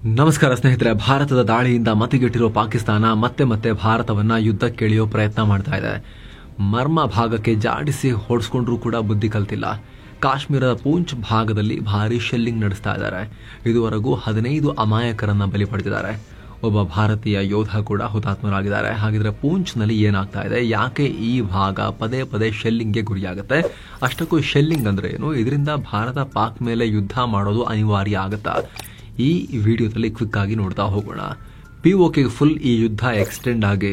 ನಮಸ್ಕಾರ ಸ್ನೇಹಿತರೆ. ಭಾರತದ ದಾಳಿಯಿಂದ ಮತಿಗೆಟ್ಟಿರುವ ಪಾಕಿಸ್ತಾನ ಮತ್ತೆ ಭಾರತವನ್ನ ಯುದ್ಧಕ್ಕೆಳೆಯೋ ಪ್ರಯತ್ನ ಮಾಡ್ತಾ ಇದೆ. ಮರ್ಮ ಭಾಗಕ್ಕೆ ಜಾಡಿಸಿ ಹೊಡೆಸ್ಕೊಂಡ್ರೂ ಕೂಡ ಬುದ್ಧಿ ಕಲ್ತಿಲ್ಲ. ಕಾಶ್ಮೀರದ ಪೂಂಚ್ ಭಾಗದಲ್ಲಿ ಭಾರಿ ಶೆಲ್ಲಿಂಗ್ ನಡೆಸ್ತಾ ಇದ್ದಾರೆ. ಇದುವರೆಗೂ 15 ಅಮಾಯಕರನ್ನ ಬಲಿ ಪಡೆದಿದ್ದಾರೆ. ಒಬ್ಬ ಭಾರತೀಯ ಯೋಧ ಕೂಡ ಹುತಾತ್ಮರಾಗಿದ್ದಾರೆ. ಹಾಗಿದ್ರೆ ಪೂಂಚ್ನಲ್ಲಿ ಏನಾಗ್ತಾ ಇದೆ, ಯಾಕೆ ಈ ಭಾಗ ಪದೇ ಶೆಲ್ಲಿಂಗ್ಗೆ ಗುರಿಯಾಗುತ್ತೆ? ಅಷ್ಟಕ್ಕೂ ಶೆಲ್ಲಿಂಗ್ ಅಂದ್ರೆ ಏನು? ಇದರಿಂದ ಭಾರತ ಪಾಕ್ ಮೇಲೆ ಯುದ್ಧ ಮಾಡೋದು ಅನಿವಾರ್ಯ ಆಗುತ್ತಾ? ಈ ವಿಡಿಯೋದಲ್ಲಿ ಕ್ವಿಕ್ ಆಗಿ ನೋಡ್ತಾ ಹೋಗೋಣ. POK ಫುಲ್ ಈ ಯುದ್ಧ ಎಕ್ಸ್ಟೆಂಡ್ ಆಗಿ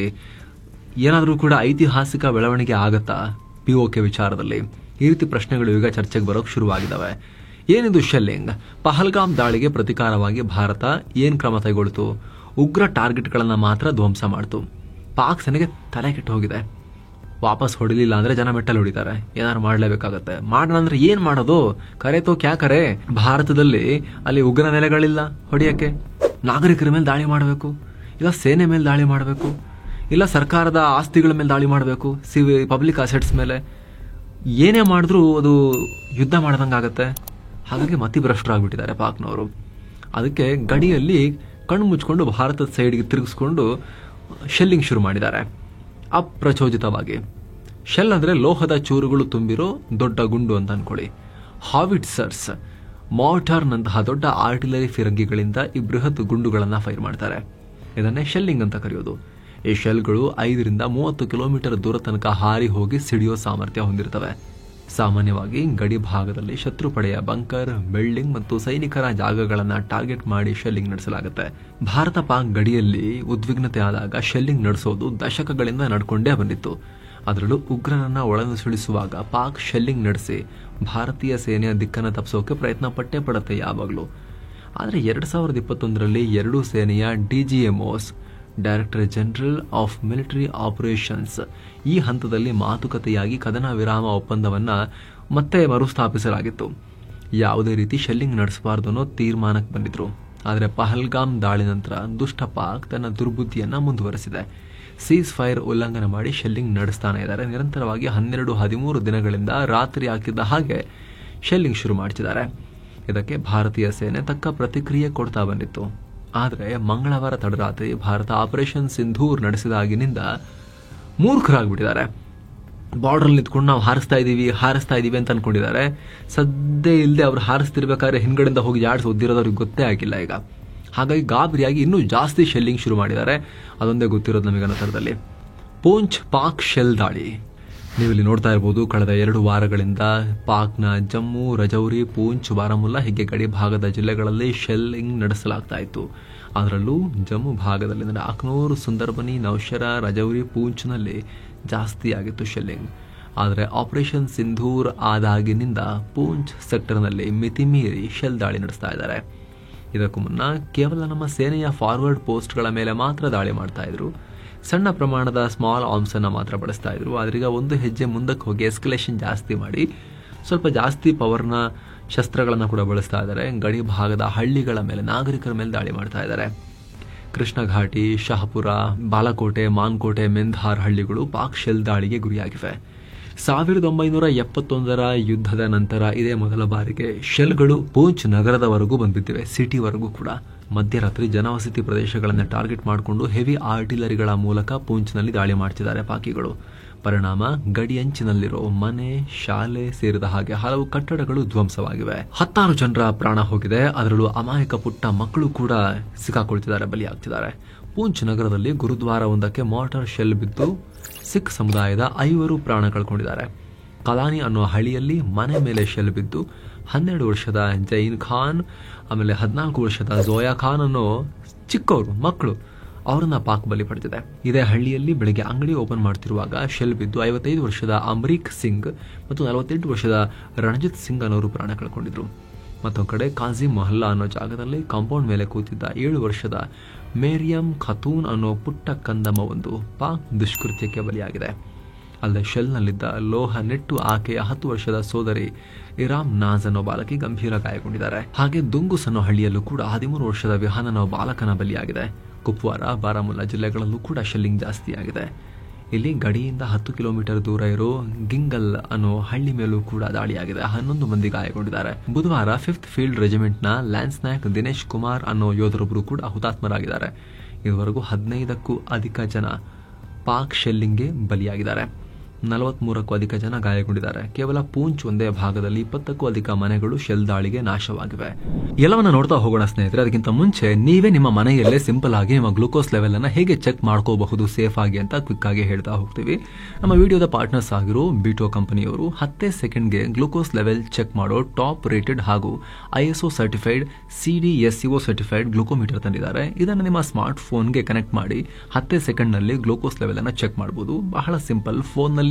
ಏನಾದರೂ ಕೂಡ ಐತಿಹಾಸಿಕ ಬೆಳವಣಿಗೆ ಆಗತ್ತಾ POK ವಿಚಾರದಲ್ಲಿ? ಈ ರೀತಿ ಪ್ರಶ್ನೆಗಳು ಈಗ ಚರ್ಚೆಗೆ ಬರೋಕೆ ಶುರುವಾಗಿದ್ದಾವೆ. ಏನಿದು ಶೆಲ್ಲಿಂಗ್? ಪಹಲ್ಗಾಮ್ ದಾಳಿಗೆ ಪ್ರತಿಕಾರವಾಗಿ ಭಾರತ ಏನ್ ಕ್ರಮ ಕೈಗೊಳ್ತು? ಉಗ್ರ ಟಾರ್ಗೆಟ್ಗಳನ್ನ ಮಾತ್ರ ಧ್ವಂಸ ಮಾಡ್ತು. ಪಾಕ್ ಸೇನೆಗೆ ತಲೆ ಕೆಟ್ಟು ಹೋಗಿದೆ. ವಾಪಸ್ ಹೊಡಿಲಿಲ್ಲ ಅಂದ್ರೆ ಜನ ಮೆಟ್ಟಲು ಹೊಡಿತಾರೆ. ಏನಾದ್ರು ಮಾಡ್ಲೇಬೇಕಾಗತ್ತೆ. ಮಾಡೋಣ ಅಂದ್ರೆ ಏನ್ ಮಾಡೋದು? ಕರೆ ಕ್ಯಾ ಕರೆ? ಭಾರತದಲ್ಲಿ ಅಲ್ಲಿ ಉಗ್ರ ನೆಲೆಗಳಿಲ್ಲ ಹೊಡಿಯಕ್ಕೆ. ನಾಗರಿಕರ ಮೇಲೆ ದಾಳಿ ಮಾಡಬೇಕು, ಇಲ್ಲ ಸೇನೆ ಮೇಲೆ ದಾಳಿ ಮಾಡಬೇಕು, ಇಲ್ಲ ಸರ್ಕಾರದ ಆಸ್ತಿಗಳ ಮೇಲೆ ದಾಳಿ ಮಾಡಬೇಕು, ಪಬ್ಲಿಕ್ ಅಸೆಟ್ಸ್ ಮೇಲೆ. ಏನೇ ಮಾಡಿದ್ರು ಅದು ಯುದ್ಧ ಮಾಡ್ದಂಗಾಗತ್ತೆ. ಹಾಗಾಗಿ ಮತಿಭ್ರಷ್ಟರಾಗ್ಬಿಟ್ಟಿದ್ದಾರೆ ಪಾಕ್ನವರು. ಅದಕ್ಕೆ ಗಡಿಯಲ್ಲಿ ಕಣ್ಣು ಮುಚ್ಕೊಂಡು ಭಾರತದ ಸೈಡ್ಗೆ ತಿರುಗಿಸ್ಕೊಂಡು ಶೆಲ್ಲಿಂಗ್ ಶುರು ಮಾಡಿದ್ದಾರೆ ಅಪ್ರಚೋದಿತವಾಗಿ. ಶೆಲ್ ಅಂದ್ರೆ ಲೋಹದ ಚೂರುಗಳು ತುಂಬಿರೋ ದೊಡ್ಡ ಗುಂಡು ಅಂತ ಅನ್ಕೊಳ್ಳಿ. ಹಾವಿಟ್ಸರ್ಸ್, ಮಾರ್ಟರ್ನಂತಹ ದೊಡ್ಡ ಆರ್ಟಿಲರಿ ಫಿರಂಗಿಗಳಿಂದ ಈ ಬೃಹತ್ ಗುಂಡುಗಳನ್ನ ಫೈರ್ ಮಾಡ್ತಾರೆ. ಇದನ್ನೇ ಶೆಲ್ಲಿಂಗ್ ಅಂತ ಕರೆಯೋದು. ಈ ಶೆಲ್ಗಳು 5 ರಿಂದ 30 ಕಿಲೋಮೀಟರ್ ದೂರ ತನಕ ಹಾರಿ ಹೋಗಿ ಸಿಡಿಯೋ ಸಾಮರ್ಥ್ಯ ಹೊಂದಿರ್ತವೆ. ಸಾಮಾನ್ಯವಾಗಿ ಗಡಿ ಭಾಗದಲ್ಲಿ ಶತ್ರು ಪಡೆಯ ಬಂಕರ್, ಬಿಲ್ಡಿಂಗ್ ಮತ್ತು ಸೈನಿಕರ ಜಾಗಗಳನ್ನ ಟಾರ್ಗೆಟ್ ಮಾಡಿ ಶೆಲ್ಲಿಂಗ್ ನಡೆಸಲಾಗುತ್ತೆ. ಭಾರತ ಪಾಕ್ ಗಡಿಯಲ್ಲಿ ಉದ್ವಿಗ್ನತೆ ಆದಾಗ ಶೆಲ್ಲಿಂಗ್ ನಡೆಸೋದು ದಶಕಗಳಿಂದ ನಡ್ಕೊಂಡೇ ಬಂದಿತ್ತು. ಅದರಲ್ಲೂ ಉಗ್ರರನ್ನ ಒಳನುಸುಳಿಸುವಾಗ ಪಾಕ್ ಶೆಲ್ಲಿಂಗ್ ನಡೆಸಿ ಭಾರತೀಯ ಸೇನೆಯ ದಿಕ್ಕನ್ನು ತಪ್ಪಿಸೋಕೆ ಪ್ರಯತ್ನ ಪಟ್ಟೇ ಪಡುತ್ತೆ ಯಾವಾಗಲೂ. ಆದರೆ 2021ರಲ್ಲಿ ಎರಡೂ ಸೇನೆಯ DGMOs, director general of military operations, ಈ ಹಂತದಲ್ಲಿ ಮಾತುಕತೆಯಾಗಿ ಕದನ ವಿರಾಮ ಒಪ್ಪಂದವನ್ನ ಮತ್ತೆ ಮರುಸ್ಥಾಪಿಸಲಾಗಿತ್ತು. ಯಾವುದೇ ರೀತಿ ಶೆಲ್ಲಿಂಗ್ ನಡೆಸಬಾರ್ದು ಅನ್ನೋ ತೀರ್ಮಾನಕ್ಕೆ ಬಂದಿದ್ರು. ಆದರೆ ಪಹಲ್ಗಾಮ್ ದಾಳಿ ನಂತರ ದುಷ್ಟ ಪಾಕ್ ತನ್ನ ದುರ್ಬುದ್ಧಿಯನ್ನ ಮುಂದುವರೆಸಿದೆ. ಸೀಸ್ ಫೈರ್ ಉಲ್ಲಂಘನೆ ಮಾಡಿ ಶೆಲ್ಲಿಂಗ್ ನಡೆಸ್ತಾನೆ ಇದ್ದಾರೆ. ನಿರಂತರವಾಗಿ 12-13 ದಿನಗಳಿಂದ ರಾತ್ರಿ ಆಗ್ತಿದ್ದ ಹಾಗೆ ಶೆಲ್ಲಿಂಗ್ ಶುರು ಮಾಡ್ತಿದ್ದಾರೆ. ಇದಕ್ಕೆ ಭಾರತೀಯ ಸೇನೆ ತಕ್ಕ ಪ್ರತಿಕ್ರಿಯೆ ಕೊಡ್ತಾ ಬಂದಿತ್ತು. ಆದರೆ ಮಂಗಳವಾರ ತಡರಾತ್ರಿ ಭಾರತ ಆಪರೇಷನ್ ಸಿಂಧೂರ್ ನಡೆಸಿದಾಗಿನಿಂದ ಮೂರ್ಖರಾಗ್ಬಿಟ್ಟಿದ್ದಾರೆ. ಬಾರ್ಡರ್ ನಿಂತ್ಕೊಂಡು ನಾವು ಹಾರಿಸ್ತಾ ಇದೀವಿ ಅಂತ ಅನ್ಕೊಂಡಿದ್ದಾರೆ. ಸದ್ಯ ಇಲ್ಲದೆ ಅವ್ರು ಹಾರಿಸ್ತಿರ್ಬೇಕಾದ್ರೆ ಹಿಂದ್ಗಡೆಯಿಂದ ಹೋಗಿ ಜಾಡ್ಸಿ ಒದ್ದಿರೋದು ಅವ್ರಿಗೆ ಗೊತ್ತೇ ಆಗಿಲ್ಲ ಈಗ. ಹಾಗಾಗಿ ಗಾಬರಿಯಾಗಿ ಇನ್ನೂ ಜಾಸ್ತಿ ಶೆಲ್ಲಿಂಗ್ ಶುರು ಮಾಡಿದ್ದಾರೆ. ಅದೊಂದೇ ಗೊತ್ತಿರೋದು ನಮಗೆ ನಂತರದಲ್ಲಿ. ಪೂಂಚ್ ಪಾಕ್ ಶೆಲ್ ದಾಳಿ ನೀವಿಲ್ಲಿ ನೋಡ್ತಾ ಇರ್ಬೋದು. ಕಳೆದ 2 ವಾರಗಳಿಂದ ಪಾಕ್ನ ಜಮ್ಮು, ರಜೌರಿ, ಪೂಂಚ್, ಬಾರಾಮುಲ್ಲಾ ಹೀಗೆ ಗಡಿ ಭಾಗದ ಜಿಲ್ಲೆಗಳಲ್ಲಿ ಶೆಲ್ಲಿಂಗ್ ನಡೆಸಲಾಗ್ತಾ ಇತ್ತು. ಅದರಲ್ಲೂ ಜಮ್ಮು ಭಾಗದಲ್ಲಿ ಅಂದರೆ ಅಖ್ನೂರ್, ಸುಂದರ್ಬನಿ, ನೌಶೆರಾ, ರಜೌರಿ, ಪೂಂಚ್ನಲ್ಲಿ ಜಾಸ್ತಿ ಆಗಿತ್ತು ಶೆಲ್ಲಿಂಗ್. ಆದರೆ ಆಪರೇಷನ್ ಸಿಂಧೂರ್ ಆದಾಗಿನಿಂದ ಪೂಂಚ್ ಸೆಕ್ಟರ್ನಲ್ಲಿ ಮಿತಿಮೀರಿ ಶೆಲ್ ದಾಳಿ ನಡೆಸ್ತಾ ಇದ್ದಾರೆ. ಇದಕ್ಕೂ ಮುನ್ನ ಕೇವಲ ನಮ್ಮ ಸೇನೆಯ ಫಾರ್ವರ್ಡ್ ಪೋಸ್ಟ್ಗಳ ಮೇಲೆ ಮಾತ್ರ ದಾಳಿ ಮಾಡ್ತಾ ಇದ್ರು. ಸಣ್ಣ ಪ್ರಮಾಣದ ಸ್ಮಾಲ್ ಆರ್ಮ್ಸ್ ಅನ್ನ ಮಾತ್ರ ಬಳಸ್ತಾ ಇದ್ರು. ಆದ್ರೀಗ ಒಂದು ಹೆಜ್ಜೆ ಮುಂದಕ್ಕೆ ಹೋಗಿ ಎಸ್ಕಲೇಷನ್ ಜಾಸ್ತಿ ಮಾಡಿ ಸ್ವಲ್ಪ ಜಾಸ್ತಿ ಪವರ್ನ ಶಸ್ತ್ರಗಳನ್ನ ಕೂಡ ಬಳಸ್ತಾ ಇದ್ದಾರೆ. ಗಡಿ ಭಾಗದ ಹಳ್ಳಿಗಳ ಮೇಲೆ, ನಾಗರಿಕರ ಮೇಲೆ ದಾಳಿ ಮಾಡ್ತಾ ಇದ್ದಾರೆ. ಕೃಷ್ಣ ಘಾಟಿ, ಶಹಪುರ, ಬಾಲಕೋಟೆ, ಮಾನ್ಕೋಟೆ, ಮೆಂಧಾರ್ ಹಳ್ಳಿಗಳು ಪಾಕ್ ಶೆಲ್ ದಾಳಿಗೆ ಗುರಿಯಾಗಿವೆ. 1971ರ ಯುದ್ಧದ ನಂತರ ಇದೇ ಮೊದಲ ಬಾರಿಗೆ ಶೆಲ್ಗಳು ಪೂಂಚ್ ನಗರದವರೆಗೂ ಬಂದ್ಬಿಟ್ಟಿವೆ, ಸಿಟಿವರೆಗೂ ಕೂಡ. ಮಧ್ಯರಾತ್ರಿ ಜನವಸತಿ ಪ್ರದೇಶಗಳನ್ನು ಟಾರ್ಗೆಟ್ ಮಾಡಿಕೊಂಡು ಹೆವಿ ಆರ್ಟಿಲರಿಗಳ ಮೂಲಕ ಪೂಂಚ್ನಲ್ಲಿ ದಾಳಿ ಮಾಡ್ತಿದ್ದಾರೆ ಪಾಕಿಗಳು. ಪರಿಣಾಮ ಗಡಿಯಂಚಿನಲ್ಲಿರೋ ಮನೆ, ಶಾಲೆ ಸೇರಿದ ಹಾಗೆ ಹಲವು ಕಟ್ಟಡಗಳು ಧ್ವಂಸವಾಗಿವೆ. 10 ಜನರ ಪ್ರಾಣ ಹೋಗಿದೆ. ಅದರಲ್ಲೂ ಅಮಾಯಕ ಪುಟ್ಟ ಮಕ್ಕಳು ಕೂಡ ಸಿಕ್ಕಾಕೊಳ್ತಿದ್ದಾರೆ, ಬಲಿಯಾಗ್ತಿದ್ದಾರೆ. ಪೂಂಚ್ ನಗರದಲ್ಲಿ ಗುರುದ್ವಾರವೊಂದಕ್ಕೆ ಮಾರ್ಟರ್ ಶೆಲ್ ಬಿದ್ದು ಸಿಖ್ ಸಮುದಾಯದ 5 ಪ್ರಾಣ ಕಳ್ಕೊಂಡಿದ್ದಾರೆ. ಕಲಾನಿ ಅನ್ನೋ ಹಳ್ಳಿಯಲ್ಲಿ ಮನೆ ಮೇಲೆ ಶೆಲ್ ಬಿದ್ದು 12 ವರ್ಷದ ಜೈನ್ ಖಾನ್, ಆಮೇಲೆ 14 ವರ್ಷದ ಜೋಯಾ ಖಾನ್ ಅನ್ನೋ ಚಿಕ್ಕವರು ಮಕ್ಕಳು, ಅವರನ್ನ ಪಾಕ್ ಬಲಿ ಪಡೆದಿದೆ. ಇದೇ ಹಳ್ಳಿಯಲ್ಲಿ ಬೆಳಗ್ಗೆ ಅಂಗಡಿ ಓಪನ್ ಮಾಡ್ತಿರುವಾಗ ಶೆಲ್ ಬಿದ್ದು 55 ವರ್ಷದ ಅಮ್ರೀಕ್ ಸಿಂಗ್ ಮತ್ತು 48 ವರ್ಷದ ರಣಜಿತ್ ಸಿಂಗ್ ಅನ್ನೋರು ಪ್ರಾಣ ಕಳ್ಕೊಂಡಿದ್ರು. ಮತ್ತೊಂದು ಕಡೆ ಕಾಜಿಮ್ ಮೊಹಲ್ಲಾ ಅನ್ನೋ ಜಾಗದಲ್ಲಿ ಕಾಂಪೌಂಡ್ ಮೇಲೆ ಕೂತಿದ್ದ 7 ವರ್ಷದ ಮೇರಿಯಂ ಖತೂನ್ ಅನ್ನೋ ಪುಟ್ಟ ಕಂದಮ್ಮ ಒಂದು ಪಾಕ್ ದುಷ್ಕೃತ್ಯಕ್ಕೆ ಬಲಿಯಾಗಿದೆ. ಅಲ್ಲದೆ ಶೆಲ್ನಲ್ಲಿದ್ದ ಲೋಹ ನೆಟ್ಟು ಆಕೆಯ 10 ವರ್ಷದ ಸೋದರಿ ಇರಾಮ್ ನಾಜ್ ಅನ್ನೋ ಬಾಲಕಿ ಗಂಭೀರ ಗಾಯಗೊಂಡಿದ್ದಾರೆ. ಹಾಗೆ ದುಂಗುಸ್ ಅನ್ನೋ ಹಳ್ಳಿಯಲ್ಲೂ ಕೂಡ 13 ವರ್ಷದ ವಿಹಾನ್ ಅನ್ನೋ ಬಾಲಕನ ಬಲಿಯಾಗಿದೆ. ಕುಪ್ವಾರ, ಬಾರಾಮುಲ್ಲಾ ಜಿಲ್ಲೆಗಳಲ್ಲೂ ಕೂಡ ಶೆಲ್ಲಿಂಗ್ ಜಾಸ್ತಿ ಆಗಿದೆ. ಇಲ್ಲಿ ಗಡಿಯಿಂದ 10 ಕಿಲೋಮೀಟರ್ ದೂರ ಇರೋ ಗಿಂಗಲ್ ಅನ್ನೋ ಹಳ್ಳಿ ಮೇಲೂ ಕೂಡ ದಾಳಿಯಾಗಿದೆ. 11 ಮಂದಿ ಗಾಯಗೊಂಡಿದ್ದಾರೆ. ಬುಧವಾರ 5th ಫೀಲ್ಡ್ ರೆಜಿಮೆಂಟ್ನ ಲ್ಯಾನ್ಸ್ ನಾಯಕ್ ದಿನೇಶ್ ಕುಮಾರ್ ಅನ್ನೋ ಯೋಧರೊಬ್ಬರು ಕೂಡ ಹುತಾತ್ಮರಾಗಿದ್ದಾರೆ. ಇದುವರೆಗೂ 15ಕ್ಕೂ ಅಧಿಕ ಜನ ಪಾಕ್ ಶೆಲ್ಲಿಂಗ್ಗೆ ಬಲಿಯಾಗಿದ್ದಾರೆ. 43ಕ್ಕೂ ಅಧಿಕ ಜನ ಗಾಯಗೊಂಡಿದ್ದಾರೆ. ಕೇವಲ ಪೂಂಚ್ ಒಂದೇ ಭಾಗದಲ್ಲಿ 20ಕ್ಕೂ ಅಧಿಕ ಮನೆಗಳು ಶೆಲ್ ದಾಳಿಗೆ ನಾಶವಾಗಿವೆ. ಎಲ್ಲವನ್ನ ನೋಡ್ತಾ ಹೋಗೋಣ ಸ್ನೇಹಿತರೆ. ಅದಕ್ಕಿಂತ ಮುಂಚೆ ನೀವೇ ನಿಮ್ಮ ಮನೆಯಲ್ಲೇ ಸಿಂಪಲ್ ಆಗಿ ನಿಮ್ಮ ಗ್ಲೂಕೋಸ್ ಲೆವೆಲ್ ಅನ್ನ ಹೇಗೆ ಚೆಕ್ ಮಾಡ್ಕೋಬಹುದು ಸೇಫ್ ಆಗಿ ಅಂತ ಕ್ವಿಕ್ ಆಗಿ ಹೇಳ್ತಾ ಹೋಗ್ತೀವಿ. ನಮ್ಮ ವಿಡಿಯೋದ ಪಾರ್ಟ್ನರ್ಸ್ ಆಗಿರೋ ಬಿಟೋ ಕಂಪನಿಯವರು 10 ಸೆಕೆಂಡ್ಗೆ ಗ್ಲೂಕೋಸ್ ಲೆವೆಲ್ ಚೆಕ್ ಮಾಡೋ ಟಾಪ್ ರೇಟೆಡ್ ಹಾಗೂ ISO certified CDSCO certified glucometer ತಂದಿದ್ದಾರೆ. ಇದನ್ನು ನಿಮ್ಮ ಸ್ಮಾರ್ಟ್ ಫೋನ್ಗೆ ಕನೆಕ್ಟ್ ಮಾಡಿ 10 ಸೆಕೆಂಡ್ ನಲ್ಲಿ ಗ್ಲೂಕೋಸ್ ಲೆವೆಲ್ ಅನ್ನ ಚೆಕ್ ಮಾಡಬಹುದು. ಬಹಳ ಸಿಂಪಲ್. ಫೋನ್ ನಲ್ಲಿ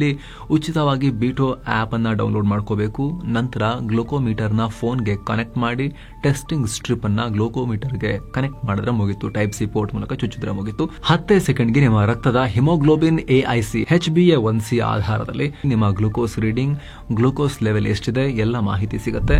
ಉಚಿತವಾಗಿ ಬಿಟೋ ಆಪ್ ಅನ್ನ ಡೌನ್ಲೋಡ್ ಮಾಡ್ಕೋಬೇಕು. ನಂತರ ಗ್ಲೂಕೋಮೀಟರ್ ನ ಫೋನ್ಗೆ ಕನೆಕ್ಟ್ ಮಾಡಿ ಟೆಸ್ಟಿಂಗ್ ಸ್ಟ್ರಿಪ್ ಅನ್ನ ಗ್ಲೂಕೋಮೀಟರ್ಗೆ ಕನೆಕ್ಟ್ ಮಾಡಿದ್ರೆ ಮುಗಿತು. ಟೈಪ್ ಸಿ ಪೋರ್ಟ್ ಮೂಲಕ ಚುಚ್ಚಿದ್ರೆ ಮುಗಿತು. 10 ಸೆಕೆಂಡ್ಗೆ ನಿಮ್ಮ ರಕ್ತದ ಹಿಮೋಗ್ಲೋಬಿನ್ AIC HbA1c ಆಧಾರದಲ್ಲಿ ನಿಮ್ಮ ಗ್ಲೂಕೋಸ್ ರೀಡಿಂಗ್, ಗ್ಲೂಕೋಸ್ ಲೆವೆಲ್ ಎಷ್ಟಿದೆ ಎಲ್ಲ ಮಾಹಿತಿ ಸಿಗುತ್ತೆ.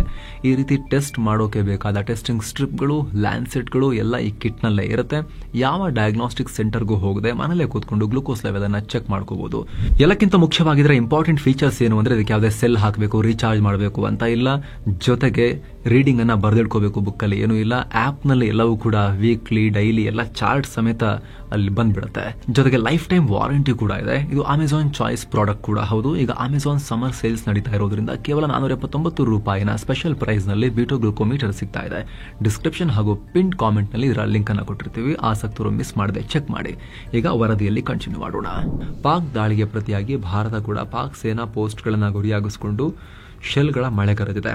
ಈ ರೀತಿ ಟೆಸ್ಟ್ ಮಾಡೋಕೆ ಬೇಕಾದ ಟೆಸ್ಟಿಂಗ್ ಸ್ಟ್ರಿಪ್ಗಳು, ಲ್ಯಾನ್ಸೆಟ್ಗಳು ಎಲ್ಲ ಈ ಕಿಟ್ ನಲ್ಲೇ ಇರುತ್ತೆ. ಯಾವ ಡಯಾಗ್ನೋಸ್ಟಿಕ್ ಸೆಂಟರ್ಗೂ ಹೋಗದೆ ಮನೇಲೆ ಕೂತ್ಕೊಂಡು ಗ್ಲೂಕೋಸ್ ಲೆವೆಲ್ ಅನ್ನ ಚೆಕ್ ಮಾಡ್ಕೋಬಹುದು. ಎಲ್ಲಕ್ಕಿಂತ ಮುಖ್ಯವಾಗಿದ್ರೆ ಇಂಪಾರ್ಟೆಂಟ್ ಫೀಚರ್ಸ್ ಏನು ಅಂದ್ರೆ ಇದಕ್ಕೆ ಯಾವುದೇ ಸೆಲ್ ಹಾಕಬೇಕು, ರೀಚಾರ್ಜ್ ಮಾಡಬೇಕು ಅಂತ ಇಲ್ಲ. ಜೊತೆಗೆ ರೀಡಿಂಗ್ ಅನ್ನ ಬರೆದಿಟ್ಕೋಬೇಕು, ಬುಕ್ ಅಲ್ಲಿ ಏನೂ ಇಲ್ಲ. ಆಪ್ ನಲ್ಲಿ ಎಲ್ಲವೂ ಕೂಡ ವೀಕ್ಲಿ, ಡೈಲಿ ಎಲ್ಲ ಚಾರ್ಟ್ ಸಮೇತ ಅಲ್ಲಿ ಬಂದ್ಬಿಡುತ್ತೆ. ಜೊತೆಗೆ ಲೈಫ್ ಟೈಮ್ ವಾರಂಟಿ ಕೂಡ ಇದೆ. ಇದು ಅಮೆಜಾನ್ ಚಾಯ್ಸ್ ಪ್ರಾಡಕ್ಟ್ ಕೂಡ ಹೌದು. ಈಗ ಅಮೆಜಾನ್ ಸಮ್ಮರ್ ಸೇಲ್ಸ್ ನಡೀತಾ ಇರೋದ್ರಿಂದ ಕೇವಲ 479 ರೂಪಾಯಿನ ಸ್ಪೆಷಲ್ ಪ್ರೈಸ್ ನಲ್ಲಿ ಬಿಟೋ ಗ್ಲೂಕೋಮೀಟರ್ ಸಿಗ್ತಾ ಇದೆ. ಡಿಸ್ಕ್ರಿಪ್ಷನ್ ಹಾಗೂ ಪಿನ್ ಕಾಮೆಂಟ್ ನಲ್ಲಿ ಇದರ ಲಿಂಕ್ ಅನ್ನ ಕೊಟ್ಟಿರ್ತೀವಿ. ಆಸಕ್ತರು ಮಿಸ್ ಮಾಡದೆ ಚೆಕ್ ಮಾಡಿ. ಈಗ ವರದಿಯಲ್ಲಿ ಕಂಟಿನ್ಯೂ ಮಾಡೋಣ. ಪಾಕ್ ದಾಳಿಗೆ ಪ್ರತಿಯಾಗಿ ಭಾರತ ಕೂಡ ಪಾಕ್ ಸೇನಾ ಪೋಸ್ಟ್ಗಳನ್ನು ಗುರಿಯಾಗಿಸಿಕೊಂಡು ಶೆಲ್ಗಳ ಮಳೆ ಕರೆದಿದೆ.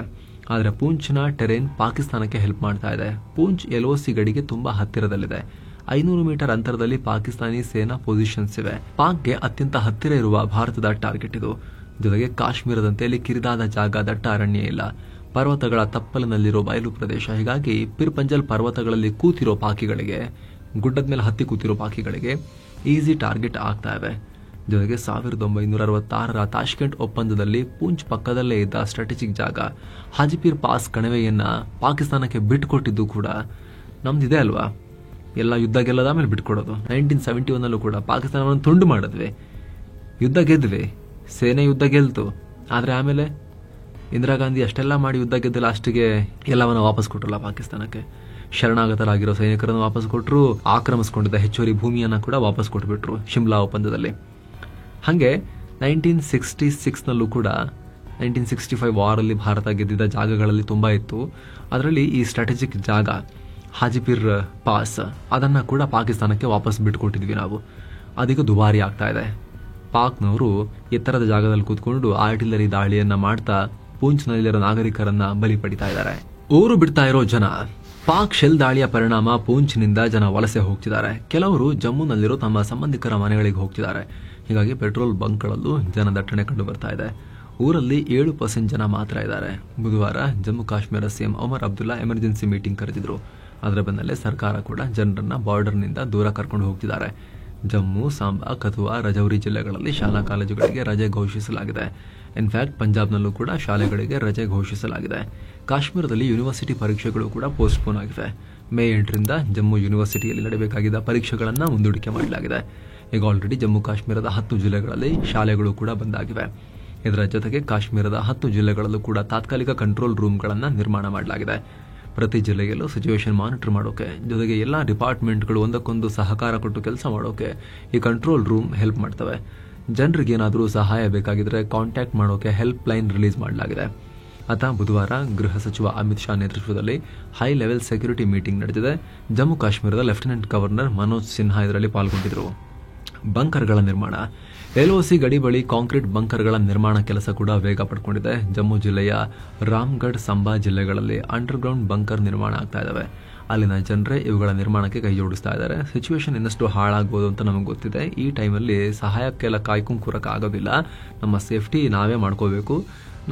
ಆದರೆ ಪೂಂಚ್ನ ಟೆರೇನ್ ಪಾಕಿಸ್ತಾನಕ್ಕೆ ಹೆಲ್ಪ್ ಮಾಡ್ತಾ ಇದೆ. ಪೂಂಚ್ LOC ಗಡಿಗೆ ತುಂಬಾ ಹತ್ತಿರದಲ್ಲಿದೆ. 500 ಮೀಟರ್ ಅಂತರದಲ್ಲಿ ಪಾಕಿಸ್ತಾನಿ ಸೇನಾ ಪೊಸಿಷನ್ಸ್ ಇವೆ. ಪಾಕ್ಗೆ ಅತ್ಯಂತ ಹತ್ತಿರ ಇರುವ ಭಾರತದ ಟಾರ್ಗೆಟ್ ಇದು. ಜೊತೆಗೆ ಕಾಶ್ಮೀರದಂತೆ ಇಲ್ಲಿ ಕಿರಿದಾದ ಜಾಗ, ದಟ್ಟ ಅರಣ್ಯ ಇಲ್ಲ. ಪರ್ವತಗಳ ತಪ್ಪಲಿನಲ್ಲಿರೋ ಬಯಲು ಪ್ರದೇಶ. ಹೀಗಾಗಿ ಪಿರ್ಪಂಜಲ್ ಪರ್ವತಗಳಲ್ಲಿ ಕೂತಿರೋ ಪಾಕಿಗಳಿಗೆ, ಗುಡ್ಡದ ಮೇಲೆ ಹತ್ತಿ ಕೂತಿರೋ ಪಾಕಿಗಳಿಗೆ ಈಸಿ ಟಾರ್ಗೆಟ್ ಆಗ್ತಾ ಇವೆ. ಜೊತೆಗೆ 1966ರ ತಾಷ್ಕೆಂಟ್ ಒಪ್ಪಂದದಲ್ಲಿ ಪೂಂಚ್ ಪಕ್ಕದಲ್ಲೇ ಇದ್ದ ಸ್ಟ್ರಾಟಜಿಕ್ ಜಾಗ ಹಾಜಿಪೀರ್ ಪಾಸ್ ಕಣಿವೆಯನ್ನ ಪಾಕಿಸ್ತಾನಕ್ಕೆ ಬಿಟ್ಟುಕೊಟ್ಟಿದ್ದು ಕೂಡ ನಮ್ದಿದೆ ಅಲ್ವಾ. ಎಲ್ಲ ಯುದ್ಧ ಗೆಲ್ಲದ ಮೇಲೆ ಬಿಟ್ಕೊಡೋದು. 1971 ಕೂಡ ಪಾಕಿಸ್ತಾನವನ್ನು ತುಂಡು ಮಾಡಿದ್ವಿ, ಯುದ್ಧ ಗೆದ್ವಿ, ಸೇನೆ ಯುದ್ಧ ಗೆಲ್ತು. ಆದ್ರೆ ಆಮೇಲೆ ಇಂದಿರಾ ಗಾಂಧಿ ಅಷ್ಟೆಲ್ಲ ಮಾಡಿ ಯುದ್ಧ ಗೆದ್ದ ಲಾಸ್ಟಿಗೆ ಎಲ್ಲವನ್ನ ವಾಪಸ್ ಕೊಟ್ಟರಲ್ಲ ಪಾಕಿಸ್ತಾನಕ್ಕೆ. ಶರಣಾಗತರಾಗಿರೋ ಸೈನಿಕರನ್ನು ವಾಪಸ್ ಕೊಟ್ಟರು, ಆಕ್ರಮಿಸಿಕೊಂಡಿದ್ದ ಹೆಚ್ಚುವರಿ ಭೂಮಿಯನ್ನ ಕೂಡ ವಾಪಸ್ ಕೊಟ್ಬಿಟ್ರು ಶಿಮ್ಲಾ ಒಪ್ಪಂದದಲ್ಲಿ. ಹಾಗೆ 1966ನಲ್ಲೂ ಕೂಡ 1965 ವಾರಲ್ಲಿ ಭಾರತ ಗೆದ್ದಿದ್ದ ಜಾಗಗಳಲ್ಲಿ ತುಂಬಾ ಇತ್ತು. ಅದರಲ್ಲಿ ಈ ಸ್ಟ್ರಾಟಜಿಕ್ ಜಾಗ ಹಾಜಿಪೀರ್ ಪಾಸ್ ಅದನ್ನ ಕೂಡ ಪಾಕಿಸ್ತಾನಕ್ಕೆ ವಾಪಸ್ ಬಿಟ್ಕೊಟ್ಟಿದ್ವಿ ನಾವು. ಅದೀಗ ದುಬಾರಿ ಆಗ್ತಾ ಇದೆ. ಪಾಕ್ನವರು ಎತ್ತರದ ಜಾಗದಲ್ಲಿ ಕೂತ್ಕೊಂಡು ಆರ್ಟಿಲರಿ ದಾಳಿಯನ್ನ ಮಾಡ್ತಾ ಪೂಂಚ್ನಲ್ಲಿರೋ ನಾಗರಿಕರನ್ನ ಬಲಿ ಪಡಿತಾ ಇದ್ದಾರೆ. ಊರು ಬಿಡ್ತಾ ಇರೋ ಜನ. ಪಾಕ್ ಶೆಲ್ ದಾಳಿಯ ಪರಿಣಾಮ ಪೂಂಚ್ನಿಂದ ಜನ ವಲಸೆ ಹೋಗ್ತಿದ್ದಾರೆ. ಕೆಲವರು ಜಮ್ಮುನಲ್ಲಿರೋ ತಮ್ಮ ಸಂಬಂಧಿಕರ ಮನೆಗಳಿಗೆ ಹೋಗ್ತಿದ್ದಾರೆ. ಹೀಗಾಗಿ ಪೆಟ್ರೋಲ್ ಬಂಕ್ಗಳಲ್ಲೂ ಜನ ದಟ್ಟಣೆ ಕಂಡು ಬರ್ತಾ ಇದೆ. ಊರಲ್ಲಿ 7% ಜನ ಮಾತ್ರ ಇದ್ದಾರೆ. ಬುಧವಾರ Jammu Kashmir CM Omar Abdullah emergency meeting ಕರೆದಿದ್ರು. ಅದರ ಬೆನ್ನಲ್ಲೇ ಸರ್ಕಾರ ಕೂಡ ಜನರನ್ನ ಬಾರ್ಡರ್ನಿಂದ ದೂರ ಕರ್ಕೊಂಡು ಹೋಗ್ತಿದ್ದಾರೆ. ಜಮ್ಮು, ಸಾಂಬಾ, ಕಥುವಾ, ರಜೌರಿ ಜಿಲ್ಲೆಗಳಲ್ಲಿ ಶಾಲಾ ಕಾಲೇಜುಗಳಿಗೆ ರಜೆ ಘೋಷಿಸಲಾಗಿದೆ. ಇನ್ಫ್ಯಾಕ್ಟ್ ಪಂಜಾಬ್ನಲ್ಲೂ ಕೂಡ ಶಾಲೆಗಳಿಗೆ ರಜೆ ಘೋಷಿಸಲಾಗಿದೆ. ಕಾಶ್ಮೀರದಲ್ಲಿ ಯೂನಿವರ್ಸಿಟಿ ಪರೀಕ್ಷೆಗಳು ಕೂಡ ಪೋಸ್ಟ್ಪೋನ್ ಆಗಿವೆ. ಮೇ 8ರಿಂದ ಜಮ್ಮು ಯೂನಿವರ್ಸಿಟಿಯಲ್ಲಿ ನಡೆಯಬೇಕಾಗಿದ್ದ ಪರೀಕ್ಷೆಗಳನ್ನು ಮುಂದೂಡಿಕೆ ಮಾಡಲಾಗಿದೆ. ಈಗ ಆಲ್ರೆಡಿ ಜಮ್ಮು ಕಾಶ್ಮೀರದ 10 ಜಿಲ್ಲೆಗಳಲ್ಲಿ ಶಾಲೆಗಳು ಕೂಡ ಬಂದಾಗಿವೆ. ಇದರ ಜೊತೆಗೆ ಕಾಶ್ಮೀರದ 10 ಜಿಲ್ಲೆಗಳಲ್ಲೂ ಕೂಡ ತಾತ್ಕಾಲಿಕ ಕಂಟ್ರೋಲ್ ರೂಮ್ಗಳನ್ನು ನಿರ್ಮಾಣ ಮಾಡಲಾಗಿದೆ. ಪ್ರತಿ ಜಿಲ್ಲೆಯಲ್ಲೂ ಸಿಚುವೇಶನ್ ಮಾನಿಟರ್ ಮಾಡೋಕೆ, ಜೊತೆಗೆ ಎಲ್ಲ ಡಿಪಾರ್ಟ್ಮೆಂಟ್ಗಳು ಒಂದಕ್ಕೊಂದು ಸಹಕಾರ ಕೊಟ್ಟು ಕೆಲಸ ಮಾಡೋಕೆ ಈ ಕಂಟ್ರೋಲ್ ರೂಮ್ ಹೆಲ್ಪ್ ಮಾಡ್ತವೆ. ಜನರಿಗೆ ಏನಾದರೂ ಸಹಾಯ ಬೇಕಾಗಿದ್ರೆ ಕಾಂಟ್ಯಾಕ್ಟ್ ಮಾಡೋಕೆ ಹೆಲ್ಪ್ ಲೈನ್ ರಿಲೀಸ್ ಮಾಡಲಾಗಿದೆ. ಬುಧವಾರ ಗೃಹ ಸಚಿವ ಅಮಿತ್ ಶಾ ನೇತೃತ್ವದಲ್ಲಿ ಹೈ ಲೆವೆಲ್ ಸೆಕ್ಯೂರಿಟಿ ಮೀಟಿಂಗ್ ನಡೆದಿದೆ. ಜಮ್ಮು ಕಾಶ್ಮೀರದ ಲೆಫ್ಟಿನೆಂಟ್ ಗವರ್ನರ್ ಮನೋಜ್ ಸಿನ್ಹಾ ಇದರಲ್ಲಿ ಪಾಲ್ಗೊಂಡಿದ್ದರು. ಬಂಕರ್ಗಳ ನಿರ್ಮಾಣ. LOC ಗಡಿ ಬಳಿ ಕಾಂಕ್ರೀಟ್ ಬಂಕರ್ಗಳ ನಿರ್ಮಾಣ ಕೆಲಸ ಕೂಡ ವೇಗ ಪಡ್ಕೊಂಡಿದೆ. ಜಮ್ಮು ಜಿಲ್ಲೆಯ ರಾಮ್ಗಢ್, ಸಂಬಾ ಜಿಲ್ಲೆಗಳಲ್ಲಿ ಅಂಡರ್ಗ್ರೌಂಡ್ ಬಂಕರ್ ನಿರ್ಮಾಣ ಆಗ್ತಾ ಇದಾವೆ. ಅಲ್ಲಿನ ಜನರೇ ಇವುಗಳ ನಿರ್ಮಾಣಕ್ಕೆ ಕೈ ಜೋಡಿಸ್ತಾ ಇದ್ದಾರೆ. ಸಿಚುವೇಶನ್ ಇನ್ನಷ್ಟು ಹಾಳಾಗ್ಬೋದು ಅಂತ ನಮಗೆ ಗೊತ್ತಿದೆ. ಈ ಟೈಮಲ್ಲಿ ಸಹಾಯಕ್ಕೆಲ್ಲ ಕಾಯ್ಕೊಂಡು ಕೂರಕ್ಕೆ ಆಗೋದಿಲ್ಲ. ನಮ್ಮ ಸೇಫ್ಟಿ ನಾವೇ ಮಾಡ್ಕೋಬೇಕು,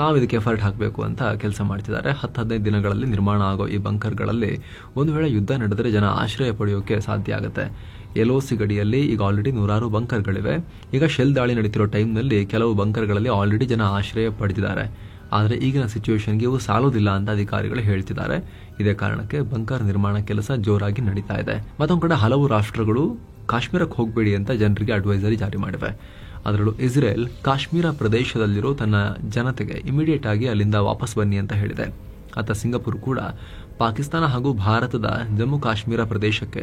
ನಾವು ಇದಕ್ಕೆ ಎಫರ್ಟ್ ಹಾಕಬೇಕು ಅಂತ ಕೆಲಸ ಮಾಡ್ತಿದ್ದಾರೆ. 10-15 ದಿನಗಳಲ್ಲಿ ನಿರ್ಮಾಣ ಆಗೋ ಈ ಬಂಕರ್ಗಳಲ್ಲಿ ಒಂದು ವೇಳೆ ಯುದ್ಧ ನಡೆದರೆ ಜನ ಆಶ್ರಯ ಪಡೆಯೋಕೆ ಸಾಧ್ಯ ಆಗುತ್ತೆ. LOC ಗಡಿಯಲ್ಲಿ ಈಗ ಆಲ್ರೆಡಿ 100 ಬಂಕರ್ಗಳಿವೆ. ಈಗ ಶೆಲ್ ದಾಳಿ ನಡೀತಿರೋ ಟೈಮ್ನಲ್ಲಿ ಕೆಲವು ಬಂಕರ್ಗಳಲ್ಲಿ ಆಲ್ರೆಡಿ ಜನ ಆಶ್ರಯ ಪಡೆದಿದ್ದಾರೆ. ಆದರೆ ಈಗಿನ ಸಿಚುವೇಶನ್ಗೆ ಇವು ಸಾಲೋದಿಲ್ಲ ಅಂತ ಅಧಿಕಾರಿಗಳು ಹೇಳ್ತಿದ್ದಾರೆ. ಇದೇ ಕಾರಣಕ್ಕೆ ಬಂಕರ್ ನಿರ್ಮಾಣ ಕೆಲಸ ಜೋರಾಗಿ ನಡೀತಾ ಇದೆ. ಮತ್ತೊಂದು ಕಡೆ ಹಲವು ರಾಷ್ಟ್ರಗಳು ಕಾಶ್ಮೀರಕ್ಕೆ ಹೋಗಬೇಡಿ ಅಂತ ಜನರಿಗೆ ಅಡ್ವೈಸರಿ ಜಾರಿ ಮಾಡಿವೆ. ಅದರಲ್ಲೂ ಇಸ್ರೇಲ್ ಕಾಶ್ಮೀರ ಪ್ರದೇಶದಲ್ಲಿರೋ ತನ್ನ ಜನತೆಗೆ ಇಮಿಡಿಯೇಟ್ ಆಗಿ ಅಲ್ಲಿಂದ ವಾಪಸ್ ಬನ್ನಿ ಅಂತ ಹೇಳಿದೆ. ಅತ್ತ ಸಿಂಗಪುರ್ ಕೂಡ ಪಾಕಿಸ್ತಾನ ಹಾಗೂ ಭಾರತದ ಜಮ್ಮು ಕಾಶ್ಮೀರ ಪ್ರದೇಶಕ್ಕೆ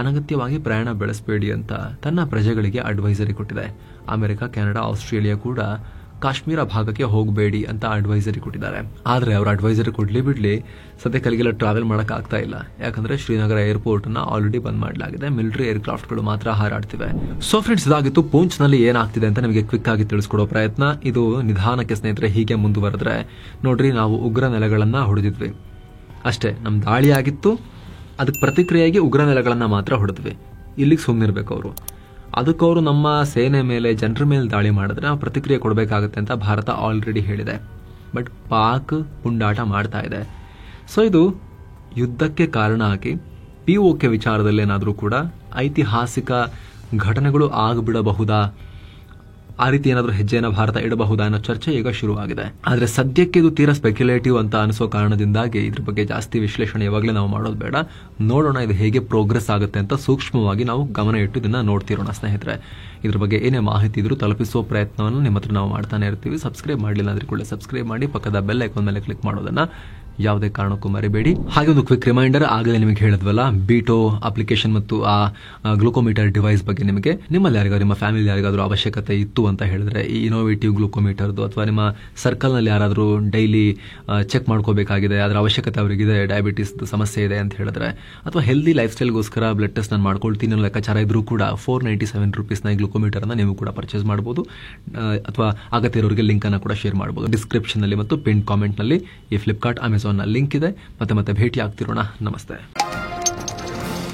ಅನಗತ್ಯವಾಗಿ ಪ್ರಯಾಣ ಬೆಳೆಸಬೇಡಿ ಅಂತ ತನ್ನ ಪ್ರಜೆಗಳಿಗೆ ಅಡ್ವೈಸರಿ ಕೊಟ್ಟಿದೆ. ಅಮೆರಿಕ, ಕೆನಡಾ, ಆಸ್ಟ್ರೇಲಿಯಾ ಕೂಡ ಕಾಶ್ಮೀರ ಭಾಗಕ್ಕೆ ಹೋಗಬೇಡಿ ಅಂತ ಅಡ್ವೈಸರಿ ಕೊಟ್ಟಿದ್ದಾರೆ. ಆದರೆ ಅವರು ಅಡ್ವೈಸರಿ ಕೊಡ್ಲಿ ಬಿಡ್ಲಿ, ಸದ್ಯಕ್ಕೆ ಅಲ್ಲಿಗೆಲ್ಲ ಟ್ರಾವೆಲ್ ಮಾಡಕ್ ಆಗ್ತಾ ಇಲ್ಲ. ಯಾಕಂದ್ರೆ ಶ್ರೀನಗರ ಏರ್ಪೋರ್ಟ್ ಅನ್ನ ಆಲ್ರೆಡಿ ಬಂದ್ ಮಾಡಲಾಗಿದೆ. ಮಿಲಿಟರಿ ಏರ್ಕ್ರಾಫ್ಟ್ಗಳು ಮಾತ್ರ ಹಾರಾಡ್ತಿವೆ. ಸೊ ಫ್ರೆಂಡ್ಸ್, ಇದಾಗಿತ್ತು ಪೂಂಚ್ನಲ್ಲಿ ಏನಾಗ್ತಿದೆ ಅಂತ ನಿಮಗೆ ಕ್ವಿಕ್ ಆಗಿ ತಿಳಿಸ್ಕೊಡೋ ಪ್ರಯತ್ನ. ಇದು ನಿಧಾನಕ್ಕೆ ಸ್ನೇಹಿತರೆ ಹೀಗೆ ಮುಂದುವರೆದ್ರೆ ನೋಡ್ರಿ, ನಾವು ಉಗ್ರ ನೆಲೆಗಳನ್ನ ಹೊಡೆದಿದ್ವಿ ಅಷ್ಟೇ. ನಮ್ ದಾಳಿ ಆಗಿತ್ತು, ಅದಕ್ಕೆ ಪ್ರತಿಕ್ರಿಯೆಯಾಗಿ ಉಗ್ರ ನೆಲೆಗಳನ್ನ ಮಾತ್ರ ಹೊಡೆದ್ವಿ. ಇಲ್ಲಿಗೆ ಸುಮ್ಮನಿರ್ಬೇಕು ಅವರು. ಅದಕ್ಕವರು ನಮ್ಮ ಸೇನೆ ಮೇಲೆ, ಜನರ ಮೇಲೆ ದಾಳಿ ಮಾಡಿದ್ರೆ ನಾವು ಪ್ರತಿಕ್ರಿಯೆ ಕೊಡಬೇಕಾಗುತ್ತೆ ಅಂತ ಭಾರತ ಆಲ್ರೆಡಿ ಹೇಳಿದೆ. ಬಟ್ ಪಾಕ್ ಪುಂಡಾಟ ಮಾಡ್ತಾ ಇದೆ. ಸೊ ಇದು ಯುದ್ಧಕ್ಕೆ ಕಾರಣ ಆಗಿ POK ವಿಚಾರದಲ್ಲೇನಾದರೂ ಕೂಡ ಐತಿಹಾಸಿಕ ಘಟನೆಗಳು ಆಗಿಬಿಡಬಹುದಾ, ಆ ರೀತಿ ಏನಾದರೂ ಹೆಜ್ಜೆಯನ್ನು ಭಾರತ ಇಡಬಹುದಾ ಅನ್ನೋ ಚರ್ಚೆ ಈಗ ಶುರುವಾಗಿದೆ. ಆದರೆ ಸದ್ಯಕ್ಕೆ ಇದು ತೀರಾ ಸ್ಪೆಕ್ಯುಲೇಟಿವ್ ಅಂತ ಅನಿಸೋ ಕಾರಣದಿಂದಾಗಿ ಇದ್ರ ಬಗ್ಗೆ ಜಾಸ್ತಿ ವಿಶ್ಲೇಷಣೆ ಯಾವಾಗಲೇ ನಾವು ಮಾಡೋದು ಬೇಡ. ನೋಡೋಣ ಇದು ಹೇಗೆ ಪ್ರೋಗ್ರೆಸ್ ಆಗುತ್ತೆ ಅಂತ ಸೂಕ್ಷ್ಮವಾಗಿ ನಾವು ಗಮನ ಇಟ್ಟು ಇದನ್ನ ನೋಡ್ತಿರೋಣ ಸ್ನೇಹಿತರೆ. ಇದ್ರ ಬಗ್ಗೆ ಏನೇ ಮಾಹಿತಿ ಇದ್ರೂ ತಲುಪಿಸುವ ಪ್ರಯತ್ನವನ್ನು ನಿಮ್ಮ ಹತ್ರ ನಾವು ಮಾಡ್ತಾನೆ ಇರ್ತೀವಿ. ಸಬ್ಸ್ಕ್ರೈಬ್ ಮಾಡಲಿಲ್ಲ ಅಂದ್ರೆ ಕೂಡ ಸಬ್ಸ್ಕ್ರೈಬ್ ಮಾಡಿ, ಪಕ್ಕದ ಬೆಲ್ ಐಕಾನ್ ಮೇಲೆ ಕ್ಲಿಕ್ ಮಾಡೋದನ್ನ ಯಾವುದೇ ಕಾರಣಕ್ಕೂ ಮರಿಬೇಡಿ. ಹಾಗೆ ಒಂದು ಕ್ವಿಕ್ ರಿಮೈಂಡರ್, ಆಗಲೇ ನಿಮಗೆ ಹೇಳಿದ್ವಲ್ಲ ಬೀಟೋ ಅಪ್ಲಿಕೇಶನ್ ಮತ್ತು ಆ ಗ್ಲೂಕೋಮೀಟರ್ ಡಿವೈಸ್ ಬಗ್ಗೆ ನಿಮಗೆ ನಿಮ್ಮಲ್ಲಿ ಯಾರಿಗಾದ್ರು, ನಿಮ್ಮ ಫ್ಯಾಮಿಲಿ ಯಾರಿಗಾದ್ರೂ ಅವಶ್ಯಕತೆ ಇತ್ತು ಅಂತ ಹೇಳಿದ್ರೆ, ಈ ಇನೋವೇಟಿವ್ ಗ್ಲೂಕೋಮೀಟರ್ದು ಅಥವಾ ನಿಮ್ಮ ಸರ್ಕಲ್ನಲ್ಲಿ ಯಾರಾದರೂ ಡೈಲಿ ಚೆಕ್ ಮಾಡ್ಕೋಬೇಕಾಗಿದೆ, ಅದರ ಅವಶ್ಯಕತೆ ಅವರಿಗಿದೆ, ಡಯಾಬಿಟಿಸ್ ಸಮಸ್ಯೆ ಇದೆ ಅಂತ ಹೇಳಿದ್ರೆ, ಅಥವಾ ಹೆಲ್ದಿ ಲೈಫ್ ಸ್ಟೈಲ್ಗೋಸ್ಕರ ಬ್ಲಡ್ ಟೆಸ್ಟ್ ನಾನು ಮಾಡ್ಕೊಳ್ತೀನಿ ಅನ್ನೋ ಲೆಕ್ಕಾಚಾರ ಇದ್ರೂ ಕೂಡ $497 ಗ್ಲೂಕೋಮೀಟರ್ ಅನ್ನ ನೀವು ಕೂಡ ಪರ್ಚೇಸ್ ಮಾಡಬಹುದು. ಅಥವಾ ಅಗತ್ಯ ಇರೋರಿಗೆ ಲಿಂಕ್ ಅನ್ನು ಕೂಡ ಶೇರ್ ಮಾಡಬಹುದು. ಡಿಸ್ಕ್ರಿಪ್ಷನ್ ನಲ್ಲಿ ಮತ್ತು ಪಿನ್ ಕಾಮೆಂಟ್ ನಲ್ಲಿ ಈ ಫ್ಲಿಪ್ಕಾರ್ಟ್, ಅಮೆಜಾನ್ ಲಿಂಕ್ ಇದೆ. ಮತ್ತೆ ಭೇಟಿ ಆಗ್ತಿರೋಣ. ನಮಸ್ತೆ.